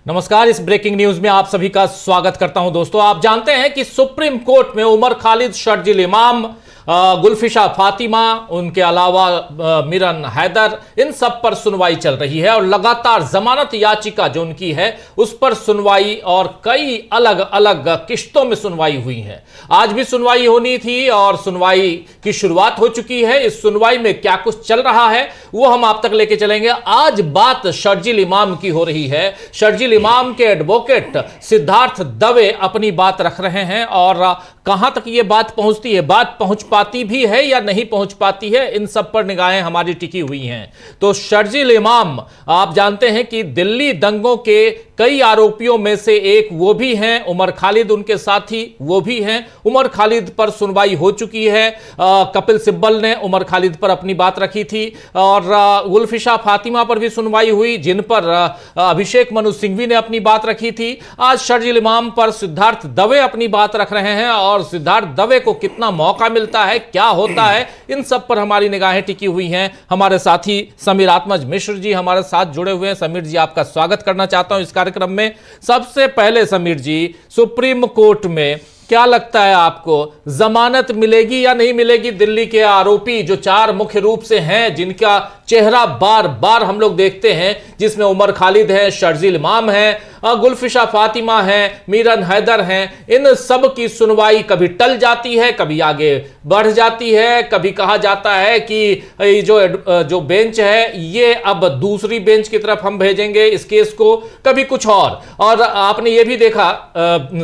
नमस्कार। इस breaking news में आप सभी का स्वागत करता हूं। दोस्तों, आप जानते हैं कि सुप्रीम कोर्ट में उमर खालिद, शर्जील इमाम, गुलफिशा फातिमा, उनके अलावा मिरन हैदर, इन सब पर सुनवाई चल रही है और लगातार जमानत याचिका जो उनकी है उस पर सुनवाई और कई अलग अलग किश्तों में सुनवाई हुई है। आज भी सुनवाई होनी थी और सुनवाई की शुरुआत हो चुकी है। इस सुनवाई में क्या कुछ चल रहा है वो हम आप तक लेके चलेंगे। आज बात शर्जील इमाम की हो रही है। शर्जील इमाम के एडवोकेट सिद्धार्थ दवे अपनी बात रख रहे हैं और कहां तक ये बात पहुंचती है, बात पहुंच पाती भी है या नहीं पहुंच पाती है, इन सब पर निगाहें हमारी टिकी हुई हैं। तो शर्जील इमाम, आप जानते हैं कि दिल्ली दंगों के कई आरोपियों में से एक वो भी हैं, उमर खालिद उनके साथी वो भी हैं। उमर खालिद पर सुनवाई हो चुकी है। कपिल सिब्बल ने उमर खालिद पर अपनी बात रखी थी और गुलफिशा फातिमा पर भी सुनवाई हुई, जिन पर अभिषेक मनु सिंघवी ने अपनी बात रखी थी। आज शर्जील इमाम पर सिद्धार्थ दवे अपनी बात रख रहे हैं और सिद्धार्थ दवे को कितना मौका मिलता है, क्या होता है, इन सब पर हमारी निगाहें टिकी हुई हैं। हमारे साथी समीर आत्मज मिश्र जी हमारे साथ जुड़े हुए हैं। समीर जी, आपका स्वागत करना चाहता हूं इस कार्यक्रम में। सबसे पहले समीर जी, सुप्रीम कोर्ट में क्या लगता है आपको, जमानत मिलेगी या नहीं मिलेगी? दिल्ली के आरोपी जो चार मुख्य रूप से हैं, जिनका चेहरा बार बार हम लोग देखते हैं, जिसमें उमर खालिद है, शर्जील इमाम है, गुलफिशा फातिमा है, मिरन हैदर हैं, इन सब की सुनवाई कभी टल जाती है, कभी आगे बढ़ जाती है। कभी कहा जाता है कि जो बेंच है ये अब दूसरी बेंच की तरफ हम भेजेंगे इस केस को, कभी कुछ और आपने ये भी देखा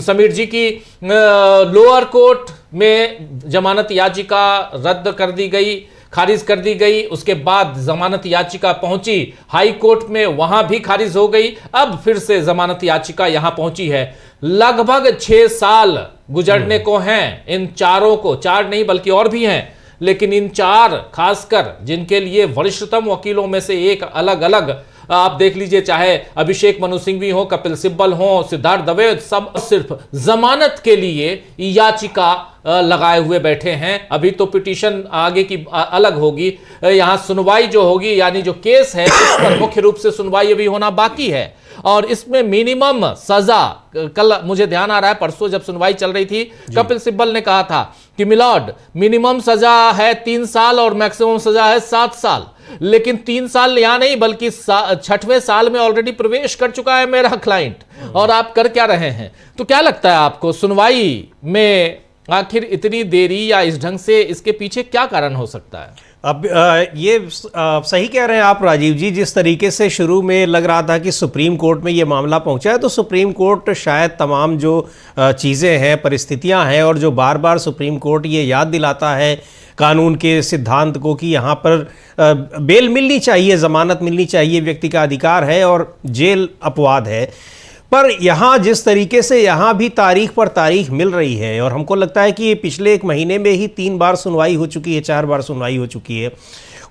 समीर जी की लोअर कोर्ट में जमानत याचिका रद्द कर दी गई, खारिज कर दी गई। उसके बाद जमानत याचिका पहुंची हाई कोर्ट में, वहां भी खारिज हो गई। अब फिर से जमानत याचिका यहां पहुंची है। लगभग 6 साल गुजरने को हैं इन चारों को, चार नहीं बल्कि और भी हैं, लेकिन इन चार खासकर जिनके लिए वरिष्ठतम वकीलों में से एक अलग अलग आप देख लीजिए, चाहे अभिषेक मनु सिंघवी हो, कपिल सिब्बल हो, सिद्धार्थ दवे, सब सिर्फ जमानत के लिए याचिका लगाए हुए बैठे हैं। अभी तो पिटीशन आगे की अलग होगी, यहां सुनवाई जो होगी, यानी जो केस है उस पर मुख्य रूप से सुनवाई अभी होना बाकी है और इसमें मिनिमम सजा, कल मुझे ध्यान आ रहा है परसों जब सुनवाई चल रही थी, कपिल सिब्बल ने कहा था कि मिलॉर्ड मिनिमम सजा है 3 साल और मैक्सिमम सजा है 7 साल, लेकिन 3 साल यहां नहीं बल्कि 6वें साल में ऑलरेडी प्रवेश कर चुका है मेरा क्लाइंट, और आप कर क्या रहे हैं? तो क्या लगता है आपको, सुनवाई में आखिर इतनी देरी या इस ढंग से, इसके पीछे क्या कारण हो सकता है? अब ये सही कह रहे हैं आप राजीव जी। जिस तरीके से शुरू में लग रहा था कि सुप्रीम कोर्ट में ये मामला पहुंचा है, तो सुप्रीम कोर्ट शायद तमाम जो चीज़ें हैं, परिस्थितियां हैं, और जो बार बार सुप्रीम कोर्ट ये याद दिलाता है कानून के सिद्धांत को कि यहाँ पर बेल मिलनी चाहिए, ज़मानत मिलनी चाहिए, व्यक्ति का अधिकार है और जेल अपवाद है। पर यहाँ जिस तरीके से यहाँ भी तारीख पर तारीख मिल रही है, और हमको लगता है कि पिछले 1 महीने में ही 3 बार सुनवाई हो चुकी है, 4 बार सुनवाई हो चुकी है,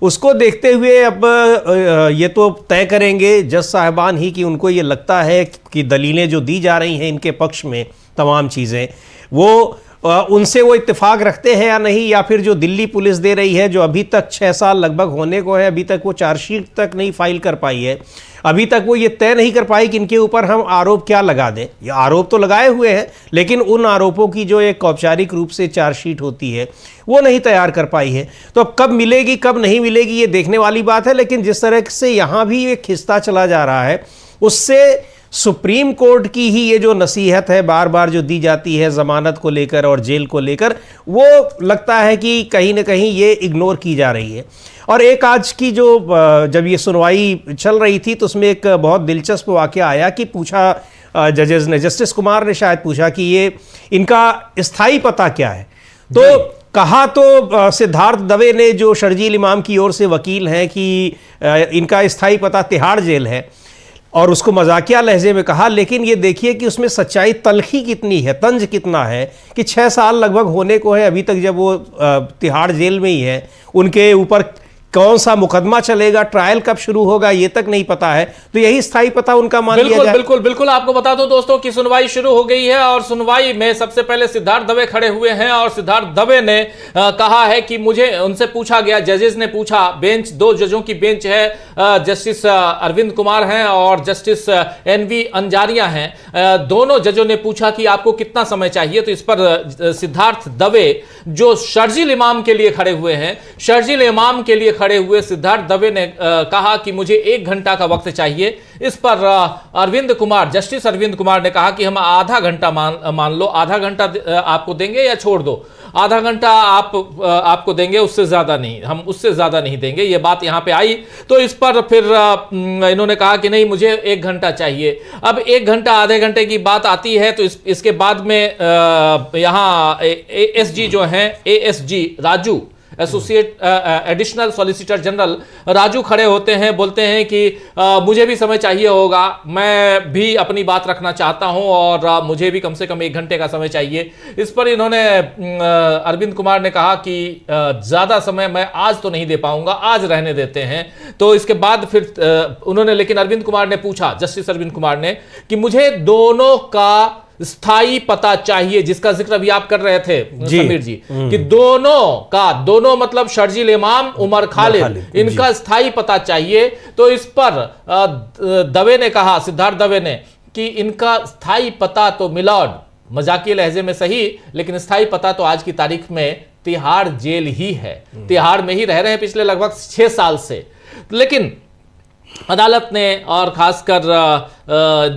उसको देखते हुए अब ये तो तय करेंगे जज साहिबान ही कि उनको ये लगता है कि दलीलें जो दी जा रही हैं इनके पक्ष में, तमाम चीज़ें वो उनसे वो इत्तेफाक रखते हैं या नहीं, या फिर जो दिल्ली पुलिस दे रही है, जो अभी तक 6 साल लगभग होने को है, अभी तक वो चार्जशीट तक नहीं फाइल कर पाई है, अभी तक वो ये तय नहीं कर पाई कि इनके ऊपर हम आरोप क्या लगा दें। ये आरोप तो लगाए हुए हैं, लेकिन उन आरोपों की जो एक औपचारिक रूप से चार्जशीट होती है वो नहीं तैयार कर पाई है। तो अब कब मिलेगी कब नहीं मिलेगी ये देखने वाली बात है। लेकिन जिस तरह से यहाँ भी एक खिस्ता चला जा रहा है, उससे सुप्रीम कोर्ट की ही ये जो नसीहत है बार बार जो दी जाती है जमानत को लेकर और जेल को लेकर, वो लगता है कि कहीं ना कहीं ये इग्नोर की जा रही है। और एक आज की जो जब ये सुनवाई चल रही थी तो उसमें एक बहुत दिलचस्प वाक़या आया कि पूछा जजेस ने, जस्टिस कुमार ने शायद पूछा कि ये इनका स्थायी पता क्या है। तो कहा तो सिद्धार्थ दवे ने, जो शर्जील इमाम की ओर से वकील हैं, कि इनका स्थायी पता तिहाड़ जेल है, और उसको मजाकिया लहजे में कहा। लेकिन ये देखिए कि उसमें सच्चाई तलखी कितनी है, तंज कितना है कि 6 साल लगभग होने को है अभी तक जब वो तिहाड़ जेल में ही है, उनके ऊपर कौन सा मुकदमा चलेगा, ट्रायल कब शुरू होगा, ये तक नहीं पता है। तो यही स्थायी पता उनका मान लिया जाए। बिल्कुल बिल्कुल आपको बता दूं दोस्तों कि सुनवाई शुरू हो गई है और सुनवाई में सबसे पहले सिद्धार्थ दवे खड़े हुए हैं और सिद्धार्थ दवे ने कहा है कि मुझे, उनसे पूछा गया, जजेस ने पूछा, बेंच 2 जजों की बेंच है, जस्टिस अरविंद कुमार हैं और जस्टिस एनवी अंजारिया हैं, दोनों जजों ने पूछा कि आपको कितना समय चाहिए। तो इस पर सिद्धार्थ दवे जो शर्जील इमाम के लिए खड़े हुए हैं, शर्जील इमाम के लिए खड़े हुए सिद्धार्थ दवे ने कहा कि मुझे 1 घंटा का वक्त चाहिए। इस पर अरविंद कुमार, जस्टिस अरविंद कुमार ने कहा कि हम आधा घंटा मान लो, आधा घंटा आपको देंगे या छोड़ दो, आधा घंटा आपको देंगे, उससे ज्यादा नहीं, हम उससे ज्यादा नहीं देंगे। ये बात यहां पे आई तो इस पर फिर इन्होंने कहा कि नहीं, मुझे 1 घंटा चाहिए। अब 1 घंटा आधे घंटे की बात आती है तो इसके बाद में यहां एएसजी जो हैं, ASG Raju, associate additional solicitor general Raju खड़े होते हैं, बोलते हैं कि मुझे भी समय चाहिए होगा, मैं भी अपनी बात रखना चाहता हूं और मुझे भी कम से कम 1 घंटे का समय चाहिए। इस पर इन्होंने अरविंद कुमार ने कहा कि ज्यादा समय मैं आज तो नहीं दे पाऊंगा, आज रहने देते हैं। तो इसके बाद फिर उन्होंने, लेकिन अरविंद कुमार ने पूछा, जस्टिस अरविंद कुमार ने, कि मुझे दोनों का स्थायी पता चाहिए, जिसका जिक्र अभी आप कर रहे थे समीर जी, कि दोनों मतलब शर्जील इमाम, उमर खालिद, इनका स्थायी पता चाहिए। तो इस पर दवे ने कहा, सिद्धार्थ दवे ने, कि इनका स्थायी पता तो मिलॉर्ड, मजाकिया लहजे में सही, लेकिन स्थायी पता तो आज की तारीख में तिहाड़ जेल ही है, तिहाड़ में ही रह रहे हैं पिछले लगभग 6 साल से। लेकिन अदालत ने और खासकर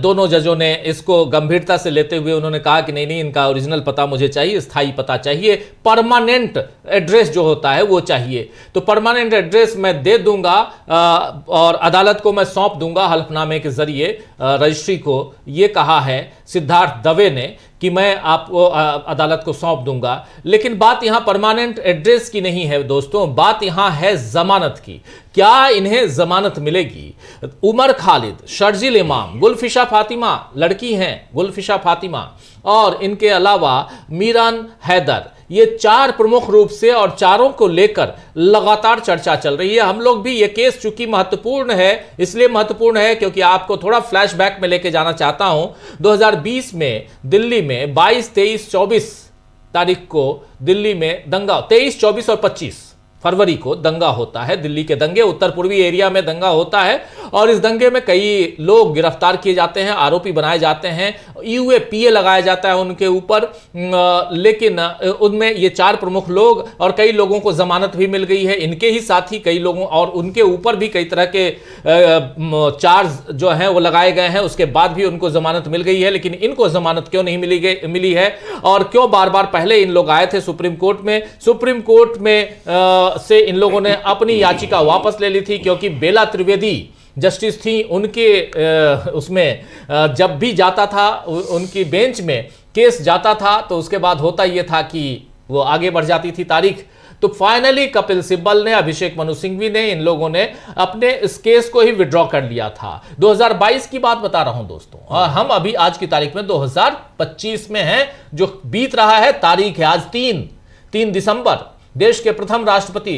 दोनों जजों ने इसको गंभीरता से लेते हुए उन्होंने कहा कि नहीं, इनका ओरिजिनल पता मुझे चाहिए, स्थायी पता चाहिए, परमानेंट एड्रेस जो होता है वो चाहिए। तो परमानेंट एड्रेस मैं दे दूंगा और अदालत को मैं सौंप दूंगा हल्फनामे के जरिए रजिस्ट्री को, ये कहा है सिद्धार्थ दवे ने कि मैं आपको अदालत को सौंप दूंगा। लेकिन बात यहां परमानेंट एड्रेस की नहीं है दोस्तों, बात यहां है जमानत की। क्या इन्हें जमानत मिलेगी? उमर खालिद, शर्जील इमाम, गुलफिशा फातिमा, लड़की हैं गुलफिशा फातिमा, और इनके अलावा मीरान हैदर, ये 4 प्रमुख रूप से, और चारों को लेकर लगातार चर्चा चल रही है। हम लोग भी, ये केस चूंकि महत्वपूर्ण है, इसलिए महत्वपूर्ण है क्योंकि आपको थोड़ा फ्लैशबैक में लेके जाना चाहता हूं। 2020 में दिल्ली में 22, 23, 24 तारीख को दिल्ली में दंगा, 23, 24 और 25 फरवरी को दंगा होता है, दिल्ली के दंगे, उत्तर पूर्वी एरिया में दंगा होता है और इस दंगे में कई लोग गिरफ्तार किए जाते हैं, आरोपी बनाए जाते हैं, यूएपीए लगाया जाता है उनके ऊपर। लेकिन उनमें ये 4 प्रमुख लोग और कई लोगों को जमानत भी मिल गई है, इनके ही साथी कई लोगों, और उनके ऊपर भी कई तरह के चार्ज जो हैं वो लगाए गए हैं, उसके बाद भी उनको जमानत मिल गई है। लेकिन इनको जमानत क्यों नहीं मिली है और क्यों बार बार पहले इन लोग आए थे सुप्रीम कोर्ट में? सुप्रीम कोर्ट में से इन लोगों ने अपनी याचिका वापस ले ली थी क्योंकि बेला त्रिवेदी जस्टिस थी, उनके उसमें जब भी जाता था, उनकी बेंच में केस जाता था तो उसके बाद होता यह था कि वो आगे बढ़ जाती थी तारीख। तो फाइनली कपिल सिब्बल ने, अभिषेक मनु सिंघवी ने, इन लोगों ने अपने इस केस को ही विड्रॉ कर लिया था। 2022 की बात बता रहा हूं दोस्तों, और हम अभी आज की तारीख में 2025 में हैं, जो बीत रहा है। तारीख है आज 3 दिसंबर, देश के प्रथम राष्ट्रपति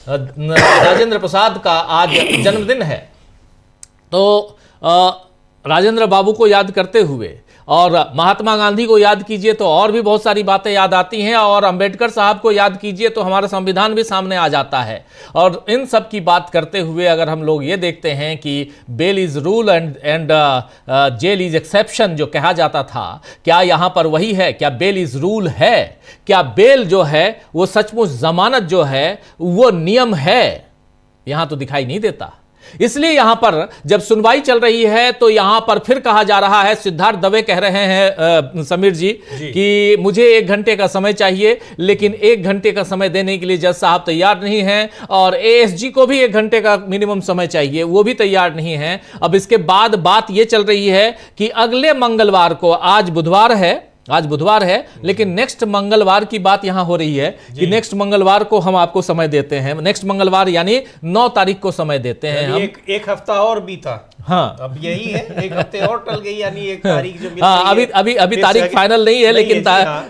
राजेंद्र प्रसाद का आज जन्मदिन है। तो राजेंद्र बाबू को याद करते हुए और महात्मा गांधी को याद कीजिए तो और भी बहुत सारी बातें याद आती हैं, और अंबेडकर साहब को याद कीजिए तो हमारा संविधान भी सामने आ जाता है। और इन सब की बात करते हुए अगर हम लोग ये देखते हैं कि bail is rule and jail is exception जो कहा जाता था, क्या यहाँ पर वही है? क्या बेल इज रूल है? क्या बेल जो है वो सचमुच जमानत जो है वो नियम है? यहां तो दिखाई नहीं देता। इसलिए यहां पर जब सुनवाई चल रही है तो यहां पर फिर कहा जा रहा है, सिद्धार्थ दवे कह रहे हैं समीर जी कि मुझे 1 घंटे का समय चाहिए, लेकिन 1 घंटे का समय देने के लिए जज साहब तैयार नहीं हैं, और एएसजी को भी 1 घंटे का मिनिमम समय चाहिए, वो भी तैयार नहीं है। अब इसके बाद बात यह चल रही है कि अगले मंगलवार को, आज बुधवार है, लेकिन नेक्स्ट मंगलवार की बात यहां हो रही है कि नेक्स्ट मंगलवार को हम आपको समय देते हैं। नेक्स्ट मंगलवार यानी 9 तारीख को समय देते हैं हम। एक हफ्ता और बीता। हाँ अब यही है, एक हफ्ते और टल गई, यानी एक तारीख जो मिल हाँ, रही है। अभी तारीख फाइनल नहीं है, लेकिन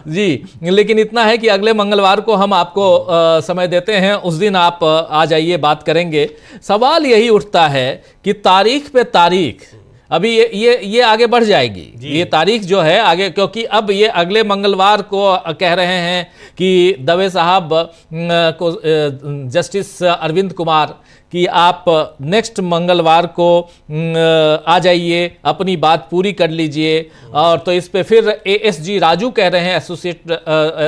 जी, लेकिन इतना है कि अगले मंगलवार को हम आपको समय देते हैं, उस दिन आप आ जाइए, बात करेंगे। सवाल यही उठता है कि तारीख पे तारीख अभी ये आगे बढ़ जाएगी, ये तारीख जो है आगे, क्योंकि अब ये अगले मंगलवार को कह रहे हैं कि दवे साहब को, जस्टिस अरविंद कुमार, कि आप नेक्स्ट मंगलवार को आ जाइए, अपनी बात पूरी कर लीजिए। और तो इस पे फिर एएसजी राजू कह रहे हैं,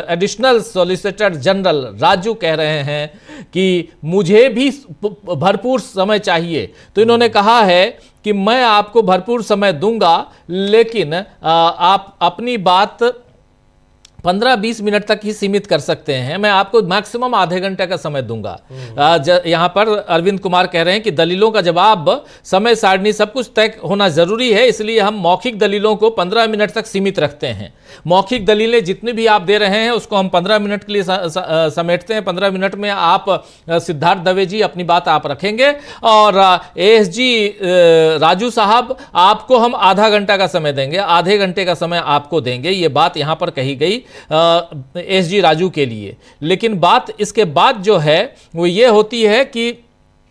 एडिशनल सॉलिसिटर जनरल राजू कह रहे हैं कि मुझे भी भरपूर समय चाहिए। तो इन्होंने कहा है कि मैं आपको भरपूर समय दूंगा, लेकिन आप अपनी बात 15-20 मिनट तक ही सीमित कर सकते हैं, मैं आपको मैक्सिमम आधे घंटे का समय दूंगा। यहाँ पर अरविंद कुमार कह रहे हैं कि दलीलों का जवाब, समय सारणी, सब कुछ तय होना जरूरी है, इसलिए हम मौखिक दलीलों को 15 मिनट तक सीमित रखते हैं। मौखिक दलीलें जितनी भी आप दे रहे हैं उसको हम 15 मिनट के लिए समेटते हैं। 15 मिनट में आप, सिद्धार्थ दवे जी, अपनी बात आप रखेंगे, और एएसजी राजू साहब, आपको हम आधा घंटा का समय देंगे, आधे घंटे का समय आपको देंगे। ये बात यहाँ पर कही गई एसजी राजू के लिए। लेकिन बात इसके बाद जो है वो ये होती है कि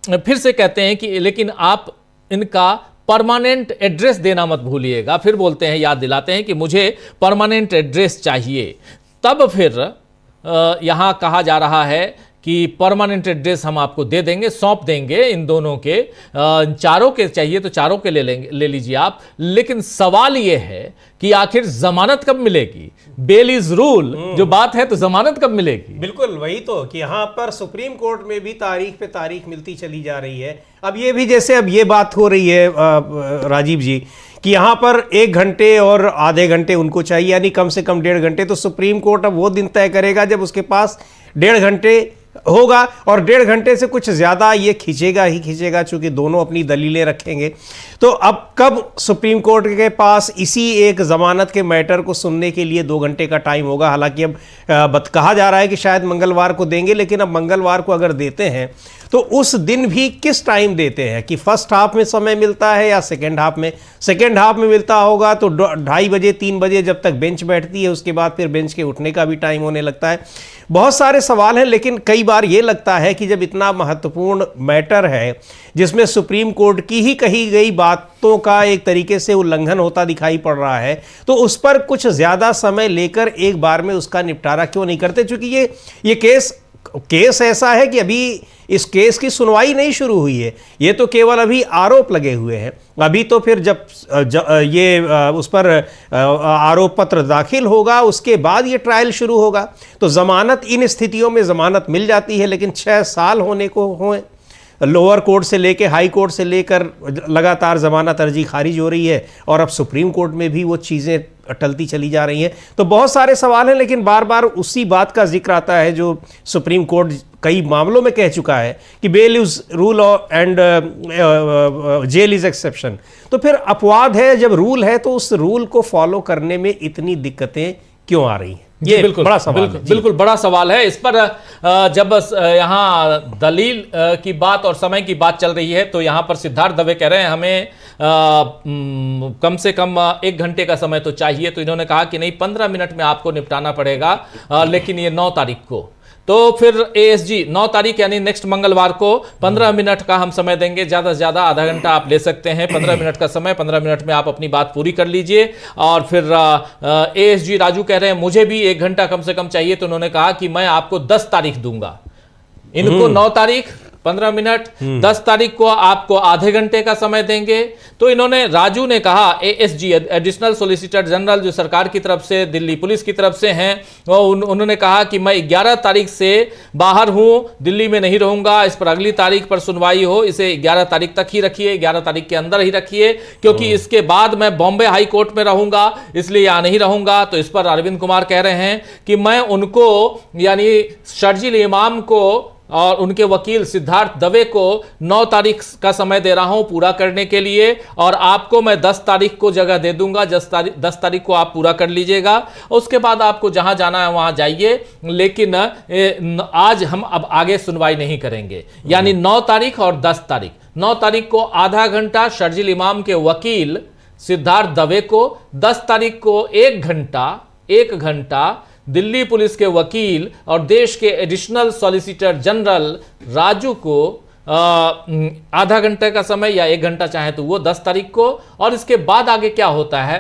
फिर से कहते हैं कि लेकिन आप इनका परमानेंट एड्रेस देना मत भूलिएगा। फिर बोलते हैं, याद दिलाते हैं कि मुझे परमानेंट एड्रेस चाहिए। तब फिर यहां कहा जा रहा है कि परमानेंट एड्रेस हम आपको दे देंगे, सौंप देंगे इन दोनों के। चारों के चाहिए तो चारों के ले लीजिए आप। लेकिन सवाल यह है कि आखिर जमानत कब मिलेगी? बेल इज रूल जो बात है, तो जमानत कब मिलेगी? बिल्कुल वही तो, कि यहाँ पर सुप्रीम कोर्ट में भी तारीख पे तारीख मिलती चली जा रही है। अब ये भी, जैसे अब ये बात हो रही है राजीव जी, कि यहाँ पर 1 घंटे और आधे घंटे उनको चाहिए, यानी कम से कम 1.5 घंटे। तो सुप्रीम कोर्ट अब वो दिन तय करेगा जब उसके पास 1.5 घंटे होगा, और 1.5 घंटे से कुछ ज़्यादा ये खींचेगा ही खींचेगा, चूंकि दोनों अपनी दलीलें रखेंगे। तो अब कब सुप्रीम कोर्ट के पास इसी एक ज़मानत के मैटर को सुनने के लिए 2 घंटे का टाइम होगा? हालांकि अब कहा जा रहा है कि शायद मंगलवार को देंगे, लेकिन अब मंगलवार को अगर देते हैं तो उस दिन भी किस टाइम देते हैं, कि फर्स्ट हाफ में समय मिलता है या सेकेंड हाफ में? सेकेंड हाफ में मिलता होगा तो 2:30 बजे 3 बजे जब तक बेंच बैठती है, उसके बाद फिर बेंच के उठने का भी टाइम होने लगता है। बहुत सारे सवाल हैं, लेकिन कई बार ये लगता है कि जब इतना महत्वपूर्ण मैटर है जिसमें सुप्रीम कोर्ट की ही कही गई बातों का एक तरीके से उल्लंघन होता दिखाई पड़ रहा है, तो उस पर कुछ ज़्यादा समय लेकर एक बार में उसका निपटारा क्यों नहीं करते? क्योंकि ये केस ऐसा है कि अभी इस केस की सुनवाई नहीं शुरू हुई है, ये तो केवल अभी आरोप लगे हुए हैं। अभी तो फिर जब ये उस पर आरोप पत्र दाखिल होगा, उसके बाद ये ट्रायल शुरू होगा। तो जमानत, इन स्थितियों में जमानत मिल जाती है, लेकिन 6 साल होने को हुए, लोअर कोर्ट से लेकर हाई कोर्ट से लेकर लगातार जमानत अर्जी खारिज हो रही है, और अब सुप्रीम कोर्ट में भी वो चीज़ें टलती चली जा रही हैं। तो बहुत सारे सवाल हैं, लेकिन बार बार उसी बात का जिक्र आता है जो सुप्रीम कोर्ट कई मामलों में कह चुका है कि bail is rule and jail is exception. तो फिर अपवाद है, जब रूल है तो उस रूल को फॉलो करने में इतनी दिक्कतें क्यों आ रही हैं? ये बिल्कुल बड़ा सवाल है। बिल्कुल बड़ा सवाल है। इस पर जब यहाँ दलील की बात और समय की बात चल रही है, तो यहाँ पर सिद्धार्थ दवे कह रहे हैं हमें कम से कम 1 घंटे का समय तो चाहिए। तो इन्होंने कहा कि नहीं, 15 मिनट में आपको निपटाना पड़ेगा, लेकिन ये 9 तारीख को। तो फिर एएसजी 9 तारीख यानी नेक्स्ट मंगलवार को 15 मिनट का हम समय देंगे, ज़्यादा से ज़्यादा आधा घंटा आप ले सकते हैं। 15 मिनट का समय, 15 मिनट में आप अपनी बात पूरी कर लीजिए। और फिर एएसजी राजू कह रहे हैं मुझे भी 1 घंटा कम से कम चाहिए। तो उन्होंने कहा कि मैं आपको 10 तारीख दूंगा। इनको 9 तारीख 15 मिनट, 10 तारीख को आपको आधे घंटे का समय देंगे। तो इन्होंने, राजू ने कहा, एएसजी एडिशनल सॉलिसिटर जनरल जो सरकार की तरफ से, दिल्ली पुलिस की तरफ से हैं, उन्होंने कहा कि मैं 11 तारीख से बाहर हूं, दिल्ली में नहीं रहूंगा, इस पर अगली तारीख पर सुनवाई हो, इसे 11 तारीख तक ही रखिए, 11 तारीख के अंदर ही रखिए, क्योंकि इसके बाद मैं बॉम्बे हाई कोर्ट में रहूंगा, इसलिए यहां नहीं रहूंगा। तो इस पर अरविंद कुमार कह रहे हैं कि मैं उनको, यानी शर्जील इमाम को और उनके वकील सिद्धार्थ दवे को 9 तारीख का समय दे रहा हूं पूरा करने के लिए, और आपको मैं 10 तारीख को जगह दे दूंगा। 10 तारीख को आप पूरा कर लीजिएगा, उसके बाद आपको जहां जाना है वहां जाइए, लेकिन आज हम अब आगे सुनवाई नहीं करेंगे। यानी 9 तारीख और 10 तारीख, 9 तारीख को आधा घंटा शर्जील इमाम के वकील सिद्धार्थ दवे को, 10 तारीख को 1 घंटा दिल्ली पुलिस के वकील और देश के एडिशनल सॉलिसिटर जनरल राजू को आधा घंटे का समय या 1 घंटा चाहे तो वो 10 तारीख को। और इसके बाद आगे क्या होता है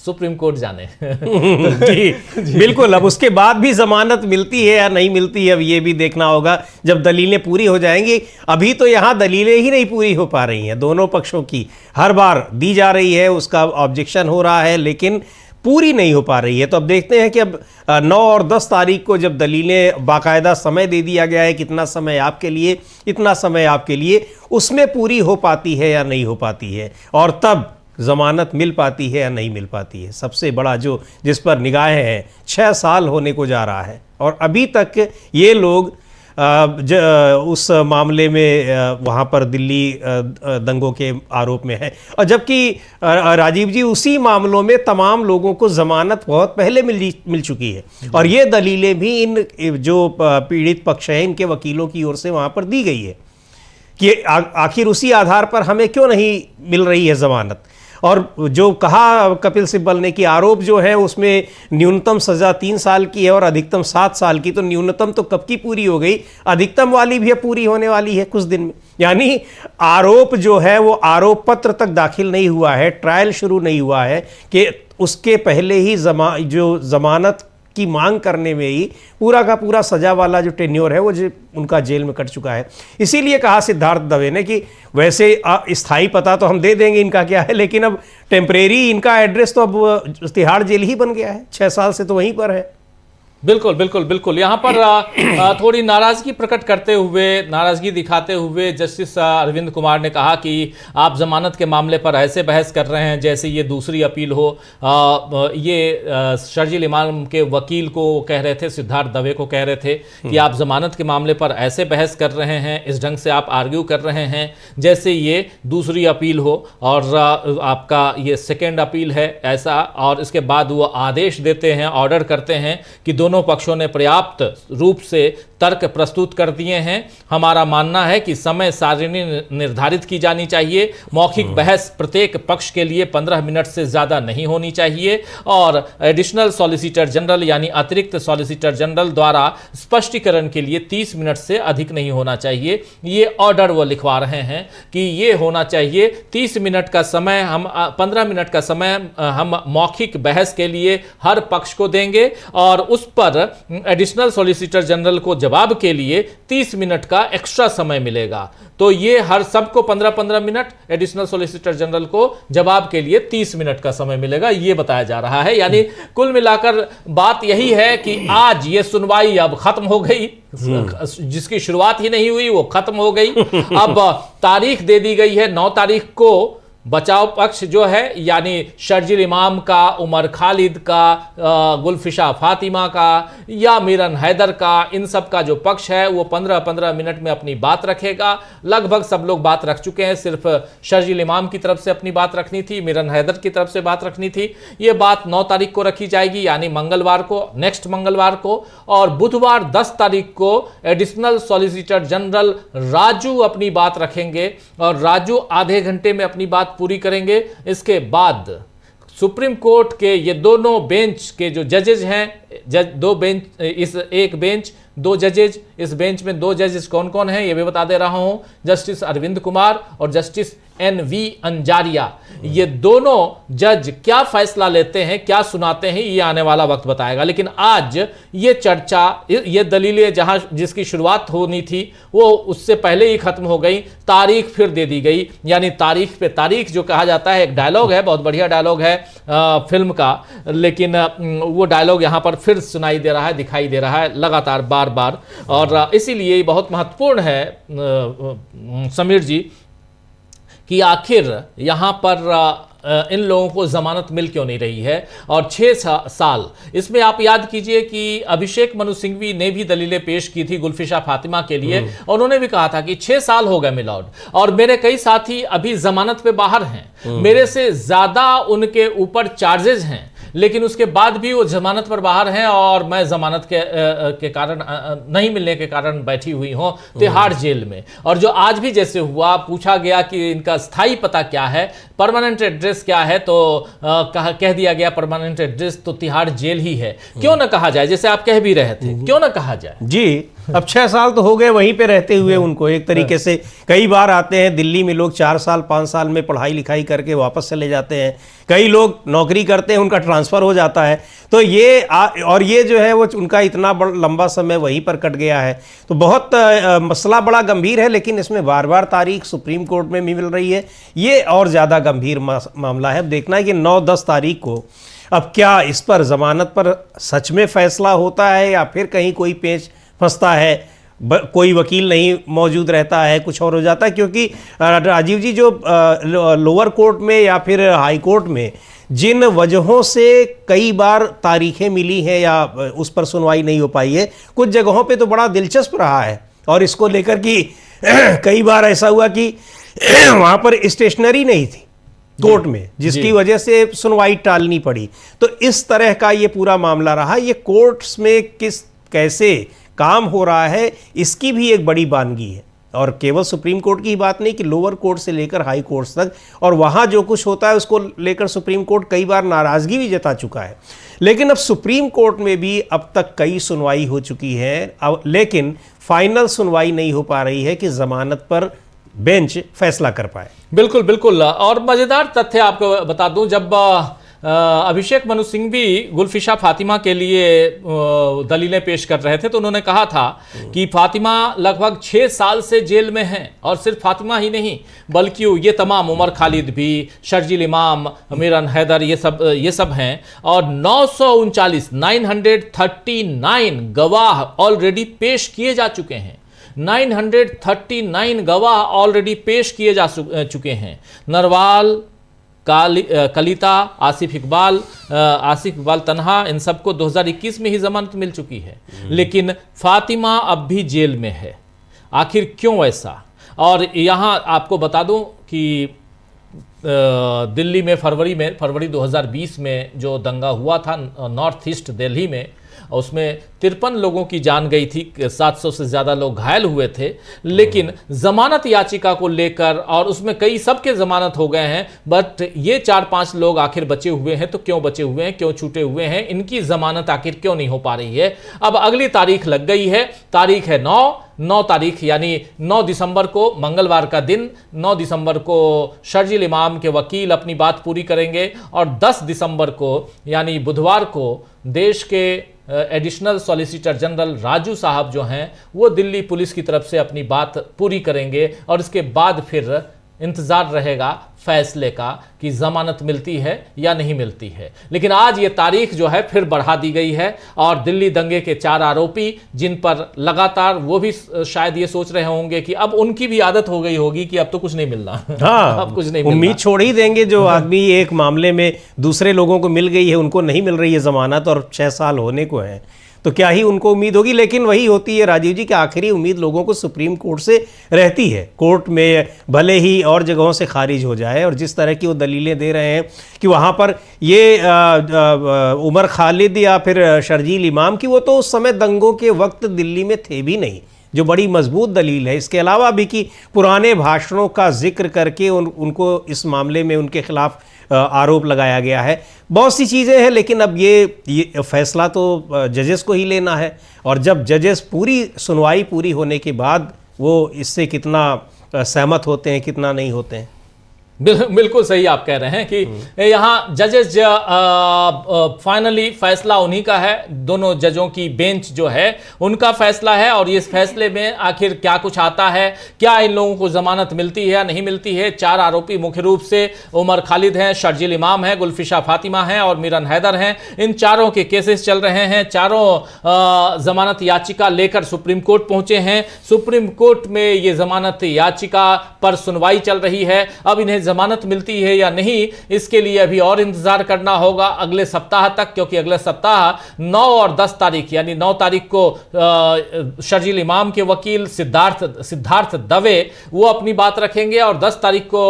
सुप्रीम कोर्ट जाने। जी बिल्कुल, अब उसके बाद भी जमानत मिलती है या नहीं मिलती है अब ये भी देखना होगा जब दलीलें पूरी हो जाएंगी। अभी तो यहाँ दलीलें ही नहीं पूरी हो पा रही हैं, दोनों पक्षों की हर बार दी जा रही है, उसका ऑब्जेक्शन हो रहा है लेकिन पूरी नहीं हो पा रही है। तो अब देखते हैं कि अब 9 और 10 तारीख को जब दलीलें बाकायदा समय दे दिया गया है, कितना समय आपके लिए, इतना समय आपके लिए, उसमें पूरी हो पाती है या नहीं हो पाती है, और तब ज़मानत मिल पाती है या नहीं मिल पाती है। सबसे बड़ा जो जिस पर निगाहें हैं, 6 साल होने को जा रहा है और अभी तक ये लोग उस मामले में वहाँ पर दिल्ली दंगों के आरोप में है, और जबकि राजीव जी उसी मामलों में तमाम लोगों को ज़मानत बहुत पहले मिल चुकी है और ये दलीलें भी इन जो पीड़ित पक्ष हैं इनके वकीलों की ओर से वहाँ पर दी गई है कि आखिर उसी आधार पर हमें क्यों नहीं मिल रही है ज़मानत। और जो कहा कपिल सिब्बल ने कि आरोप जो है उसमें न्यूनतम सज़ा 3 साल की है और अधिकतम 7 साल की, तो न्यूनतम तो कब की पूरी हो गई, अधिकतम वाली भी पूरी होने वाली है कुछ दिन में। यानी आरोप जो है वो आरोप पत्र तक दाखिल नहीं हुआ है, ट्रायल शुरू नहीं हुआ है कि उसके पहले ही जो जमानत की मांग करने में ही पूरा का पूरा सजा वाला जो टेन्योर है वो उनका जेल में कट चुका है। इसीलिए कहा सिद्धार्थ दवे ने कि वैसे स्थायी पता तो हम दे देंगे इनका क्या है, लेकिन अब टेम्परेरी इनका एड्रेस तो अब तिहाड़ जेल ही बन गया है, 6 साल से तो वहीं पर है। बिल्कुल बिल्कुल बिल्कुल। यहाँ पर थोड़ी नाराजगी प्रकट करते हुए, नाराजगी दिखाते हुए जस्टिस अरविंद कुमार ने कहा कि आप जमानत के मामले पर ऐसे बहस कर रहे हैं जैसे ये दूसरी अपील हो। ये शर्जील इमाम के वकील को कह रहे थे, सिद्धार्थ दवे को कह रहे थे कि आप जमानत के मामले पर ऐसे बहस कर रहे हैं, इस ढंग से आप आर्ग्यू कर रहे हैं जैसे ये दूसरी अपील हो और आपका ये सेकेंड अपील है ऐसा। और इसके बाद वो आदेश देते हैं, ऑर्डर करते हैं कि दोनों पक्षों ने पर्याप्त रूप से तर्क प्रस्तुत कर दिए हैं। हमारा मानना है कि समय सारिणी निर्धारित की जानी चाहिए, मौखिक बहस प्रत्येक पक्ष के लिए 15 मिनट से ज्यादा नहीं होनी चाहिए और एडिशनल सॉलिसिटर जनरल यानी अतिरिक्त सॉलिसिटर जनरल द्वारा स्पष्टीकरण के लिए 30 मिनट से अधिक नहीं होना चाहिए। ये ऑर्डर वो लिखवा रहे हैं कि ये होना चाहिए 30 मिनट का समय, हम 15 मिनट का समय हम मौखिक बहस के लिए हर पक्ष को देंगे और उस पर एडिशनल सॉलिसिटर जनरल को जवाब के लिए 30 मिनट का एक्स्ट्रा समय मिलेगा। तो ये हर सबको 15-15 मिनट, एडिशनल सॉलिसिटर जनरल को जवाब के लिए 30 मिनट का समय मिलेगा, ये बताया जा रहा है। यानी कुल मिलाकर बात यही है कि आज ये सुनवाई अब खत्म हो गई, जिसकी शुरुआत ही नहीं हुई वो खत्म हो गई। अब तारीख दे दी गई है 9 तारीख को। बचाव पक्ष जो है यानी शर्जील इमाम का, उमर खालिद का, गुलफिशा फातिमा का या मिरन हैदर का, इन सब का जो पक्ष है वो 15-15 मिनट में अपनी बात रखेगा। लगभग सब लोग बात रख चुके हैं, सिर्फ शर्जील इमाम की तरफ से अपनी बात रखनी थी, मिरन हैदर की तरफ से बात रखनी थी। ये बात 9 तारीख को रखी जाएगी यानी मंगलवार को, नेक्स्ट मंगलवार को। और बुधवार 10 तारीख को एडिशनल सॉलिसिटर जनरल राजू अपनी बात रखेंगे और राजू आधे घंटे में अपनी बात पूरी करेंगे। इसके बाद सुप्रीम कोर्ट के ये दोनों बेंच के जो जजेज हैं, दो बेंच, इस एक बेंच 2 जजेज, इस बेंच में 2 जजेस कौन कौन हैं ये भी बता दे रहा हूं, जस्टिस अरविंद कुमार और जस्टिस NV अंजारिया। ये दोनों जज क्या फैसला लेते हैं, क्या सुनाते हैं, ये आने वाला वक्त बताएगा। लेकिन आज ये चर्चा, ये दलीलें जहां जिसकी शुरुआत होनी थी वो उससे पहले ही खत्म हो गई, तारीख फिर दे दी गई। यानी तारीख पे तारीख जो कहा जाता है, एक डायलॉग है, बहुत बढ़िया डायलॉग है फिल्म का, लेकिन वो डायलॉग यहां पर फिर सुनाई दे रहा है, दिखाई दे रहा है लगातार बार बार। और इसीलिए बहुत महत्वपूर्ण है समीर जी कि आखिर यहां पर इन लोगों को जमानत मिल क्यों नहीं रही है। और 6 साल, इसमें आप याद कीजिए कि अभिषेक मनु सिंघवी ने भी दलीलें पेश की थी गुलफिशा फातिमा के लिए। उन्होंने भी कहा था कि 6 साल हो गए मिलॉर्ड, और मेरे कई साथी अभी जमानत पे बाहर हैं, मेरे से ज्यादा उनके ऊपर चार्जेस हैं, लेकिन उसके बाद भी वो जमानत पर बाहर हैं और मैं जमानत के कारण नहीं मिलने के कारण बैठी हुई हूं तिहाड़ जेल में। और जो आज भी जैसे हुआ, पूछा गया कि इनका स्थायी पता क्या है, परमानेंट एड्रेस क्या है, तो कह दिया गया परमानेंट एड्रेस तो तिहाड़ जेल ही है। क्यों ना कहा जाए, जैसे आप कह भी रहे थे, क्यों ना कहा जाए जी। अब 6 साल तो हो गए वहीं पे रहते हुए उनको, एक तरीके से कई बार आते हैं दिल्ली में लोग 4 साल 5 साल में पढ़ाई लिखाई करके वापस चले जाते हैं, कई लोग नौकरी करते हैं उनका ट्रांसफ़र हो जाता है, तो ये और ये जो है वो उनका इतना लंबा समय वहीं पर कट गया है। तो बहुत मसला बड़ा गंभीर है, लेकिन इसमें बार बार तारीख सुप्रीम कोर्ट में भी मिल रही है, ये और ज़्यादा गंभीर मामला है। अब देखना है कि 9-10 तारीख को अब क्या इस पर ज़मानत पर सच में फैसला होता है या फिर कहीं कोई पेच फंसता है, कोई वकील नहीं मौजूद रहता है, कुछ और हो जाता है। क्योंकि राजीव जी जो लोअर कोर्ट में या फिर हाई कोर्ट में जिन वजहों से कई बार तारीखें मिली हैं या उस पर सुनवाई नहीं हो पाई है, कुछ जगहों पे तो बड़ा दिलचस्प रहा है और इसको लेकर कि कई बार ऐसा हुआ कि वहाँ पर स्टेशनरी नहीं थी कोर्ट में, जिसकी वजह से सुनवाई टालनी पड़ी। तो इस तरह का ये पूरा मामला रहा। ये कोर्ट्स में कैसे काम हो रहा है, इसकी भी एक बड़ी बानगी है। और केवल सुप्रीम कोर्ट की ही बात नहीं कि लोअर कोर्ट से लेकर हाई कोर्ट्स तक, और वहाँ जो कुछ होता है उसको लेकर सुप्रीम कोर्ट कई बार नाराज़गी भी जता चुका है। लेकिन अब सुप्रीम कोर्ट में भी अब तक कई सुनवाई हो चुकी है, लेकिन फाइनल सुनवाई नहीं हो पा रही है कि ज़मानत पर बेंच फैसला कर पाए। बिल्कुल बिल्कुल। और मज़ेदार तथ्य आपको बता दूं, जब अभिषेक मनु सिंह भी गुलफिशा फातिमा के लिए दलीलें पेश कर रहे थे तो उन्होंने कहा था कि फातिमा लगभग 6 साल से जेल में हैं, और सिर्फ फातिमा ही नहीं बल्कि ये तमाम उमर खालिद भी, शर्जील इमाम, मिरन हैदर, ये सब हैं। और 939 गवाह ऑलरेडी पेश किए जा चुके हैं। 939 गवाह ऑलरेडी पेश किए जा चुके हैं। नरवाल, कलिता, आसिफ इकबाल तन्हा, इन सबको 2021 में ही जमानत मिल चुकी है, लेकिन फातिमा अब भी जेल में है। आखिर क्यों ऐसा? और यहाँ आपको बता दूं कि दिल्ली में फरवरी 2020 में जो दंगा हुआ था नॉर्थ ईस्ट दिल्ली में, उसमें 53 लोगों की जान गई थी, 700 से ज़्यादा लोग घायल हुए थे। लेकिन जमानत याचिका को लेकर, और उसमें कई सबके जमानत हो गए हैं, बट ये 4-5 लोग आखिर बचे हुए हैं। तो क्यों बचे हुए हैं, क्यों छूटे हुए हैं, इनकी जमानत आखिर क्यों नहीं हो पा रही है? अब अगली तारीख लग गई है, तारीख है 9 तारीख, यानी 9 दिसंबर को, मंगलवार का दिन 9 दिसंबर को शर्जील इमाम के वकील अपनी बात पूरी करेंगे, और 10 दिसंबर को यानी बुधवार को देश के एडिशनल सॉलिसिटर जनरल राजू साहब जो हैं वो दिल्ली पुलिस की तरफ से अपनी बात पूरी करेंगे, और इसके बाद फिर इंतज़ार रहेगा फैसले का कि ज़मानत मिलती है या नहीं मिलती है। लेकिन आज ये तारीख जो है फिर बढ़ा दी गई है, और दिल्ली दंगे के 4 आरोपी, जिन पर लगातार वो भी शायद ये सोच रहे होंगे कि अब उनकी भी आदत हो गई होगी कि अब तो कुछ नहीं मिलना। हाँ, अब कुछ नहीं मिलना, उम्मीद छोड़ ही देंगे। जो आदमी एक मामले में दूसरे लोगों को मिल गई है, उनको नहीं मिल रही है जमानत, और 6 साल होने को है, तो क्या ही उनको उम्मीद होगी। लेकिन वही होती है राजीव जी कि आखिरी उम्मीद लोगों को सुप्रीम कोर्ट से रहती है। कोर्ट में भले ही और जगहों से खारिज हो जाए, और जिस तरह की वो दलीलें दे रहे हैं कि वहाँ पर ये उमर खालिद या फिर शर्जील इमाम की, वो तो उस समय दंगों के वक्त दिल्ली में थे भी नहीं, जो बड़ी मजबूत दलील है। इसके अलावा भी कि पुराने भाषणों का जिक्र करके उनको इस मामले में उनके खिलाफ आरोप लगाया गया है। बहुत सी चीज़ें हैं, लेकिन अब ये फैसला तो जजेस को ही लेना है, और जब जजेस पूरी सुनवाई पूरी होने के बाद वो इससे कितना सहमत होते हैं, कितना नहीं होते हैं। बिल्कुल सही आप कह रहे हैं कि यहाँ जजेस फाइनली फैसला उन्हीं का है, दोनों जजों की बेंच जो है उनका फैसला है। और इस फैसले में आखिर क्या कुछ आता है, क्या इन लोगों को जमानत मिलती है या नहीं मिलती है। 4 आरोपी मुख्य रूप से उमर खालिद हैं, शर्जील इमाम है, गुलफिशा फातिमा हैं और मिरन हैदर हैं। इन चारों के केसेस चल रहे हैं। चारों जमानत याचिका लेकर सुप्रीम कोर्ट पहुंचे हैं। सुप्रीम कोर्ट में ये जमानत याचिका पर सुनवाई चल रही है। अब इन्हें जमानत मिलती है या नहीं, इसके लिए अभी और इंतजार करना होगा अगले सप्ताह तक, क्योंकि अगले सप्ताह 9 और 10 तारीख यानी 9 तारीख को शर्जील इमाम के वकील सिद्धार्थ दवे वो अपनी बात रखेंगे और 10 तारीख को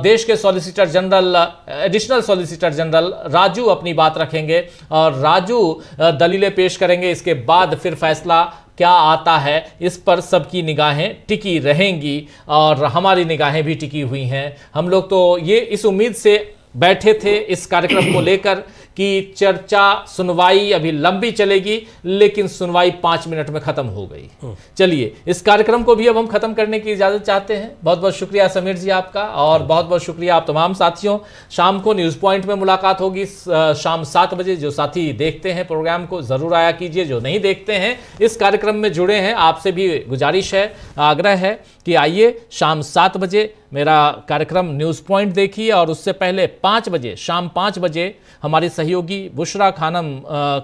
देश के solicitor general, additional solicitor general Raju अपनी बात रखेंगे और राजू दलीलें पेश करेंगे। इसके बाद फिर फैसला क्या आता है इस पर सबकी निगाहें टिकी रहेंगी और हमारी निगाहें भी टिकी हुई हैं। हम लोग तो ये इस उम्मीद से बैठे थे इस कार्यक्रम को लेकर कि चर्चा सुनवाई अभी लंबी चलेगी, लेकिन सुनवाई 5 मिनट में खत्म हो गई। चलिए इस कार्यक्रम को भी अब हम खत्म करने की इजाजत चाहते हैं। बहुत बहुत शुक्रिया समीर जी आपका और बहुत बहुत शुक्रिया आप तमाम साथियों। शाम को न्यूज़ पॉइंट में मुलाकात होगी शाम 7 बजे। जो साथी देखते हैं प्रोग्राम को जरूर आया कीजिए, जो नहीं देखते हैं इस कार्यक्रम में जुड़े हैं आपसे भी गुजारिश है, आग्रह है कि आइए शाम 7 बजे मेरा कार्यक्रम न्यूज़ पॉइंट देखिए और उससे पहले 5 बजे, शाम 5 बजे हमारी सहयोगी बुशरा खानम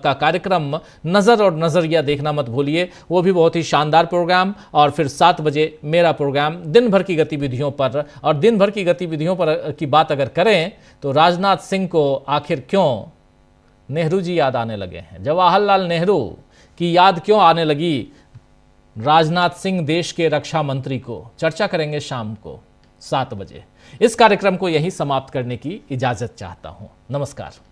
का कार्यक्रम नज़र और नज़रिया देखना मत भूलिए, वो भी बहुत ही शानदार प्रोग्राम। और फिर 7 बजे मेरा प्रोग्राम दिन भर की गतिविधियों पर। और दिन भर की गतिविधियों पर की बात अगर करें तो राजनाथ सिंह को आखिर क्यों नेहरू जी याद आने लगे हैं, जवाहरलाल नेहरू की याद क्यों आने लगी राजनाथ सिंह देश के रक्षा मंत्री को, चर्चा करेंगे शाम को 7 बजे। इस कार्यक्रम को यहीं समाप्त करने की इजाजत चाहता हूं। नमस्कार।